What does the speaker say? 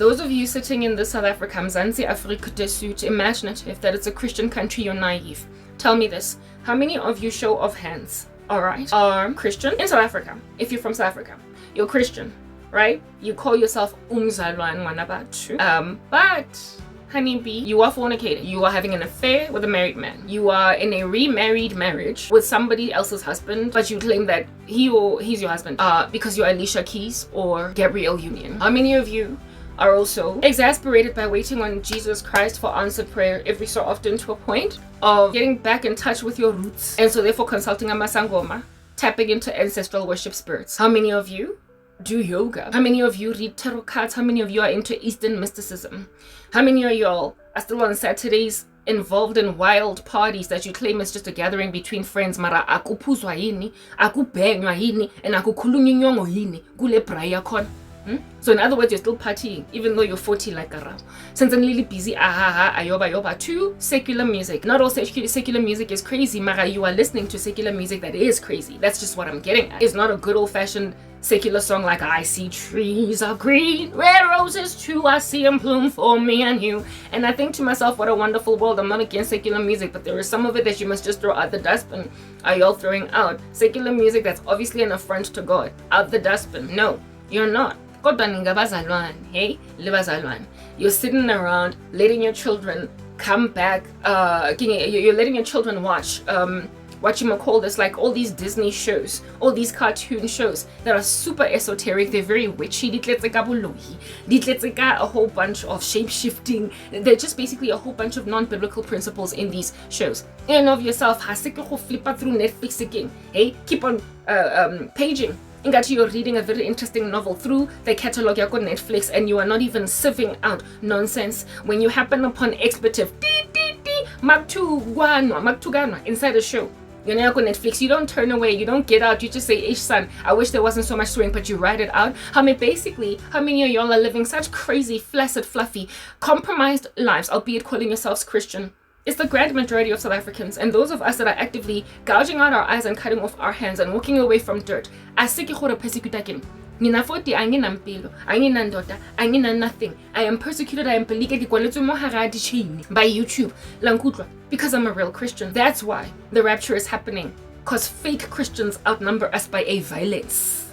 Those of you sitting in the South Africa, Mzansi Afrika desut, imaginative that it's a Christian country, you're naive. Tell me this. How many of you, show of hands, alright, are Christian in South Africa? If you're from South Africa, you're Christian, right? You call yourself umzalwane wanabatu. But honeybee, you are fornicating. You are having an affair with a married man. You are in a remarried marriage with somebody else's husband, but you claim that he's your husband because you're Alicia Keys or Gabrielle Union. How many of you are also exasperated by waiting on Jesus Christ for answered prayer every so often to a point of getting back in touch with your roots, and so therefore consulting a masangoma, tapping into ancestral worship spirits? How many of you do yoga? How many of you read tarot cards? How many of you are into Eastern mysticism? How many of y'all are still on Saturdays involved in wild parties that you claim is just a gathering between friends, mara akuphuzwa yini, akubhenywa yini, and akukhulunywa inyongo yini kule braai yakhona? So in other words, you're still partying even though you're 40 like Karabo. Since I'm really busy, ayoba to secular music. Not all secular music is crazy, mara you are listening to secular music that is crazy. That's just what I'm getting at. It's not a good old-fashioned secular song like I see trees are green, red roses too, I see them bloom for me and you. And I think to myself, what a wonderful world. I'm not against secular music, but there is some of it that you must just throw out the dustbin. Are y'all throwing out secular music that's obviously an affront to God out the dustbin? No, you're not. Hey, you're sitting around letting your children come back, you're letting your children watch what you might call this, like all these Disney shows, all these cartoon shows that are super esoteric. They're very witchy. A whole bunch of shape-shifting. They're just basically a whole bunch of non-biblical principles in these shows. In and of yourself, flip through Netflix again. Hey, keep on paging. You're reading a very interesting novel through the catalog on Netflix, and you are not even sieving out nonsense when you happen upon expletive magtuganwa inside a show. You're now on Netflix, you don't turn away, you don't get out, you just say, ish son, I wish there wasn't so much swearing, but you write it out. How many of y'all are living such crazy, flaccid, fluffy, compromised lives, albeit calling yourselves Christian? It's the grand majority of South Africans, and those of us that are actively gouging out our eyes and cutting off our hands and walking away from dirt. Nina 40, angina mpilo, angina ndoda, angina nothing. I am persecuted, I am pelike by YouTube, lankutwa, because I'm a real Christian. That's why the rapture is happening, because fake Christians outnumber us by a violence.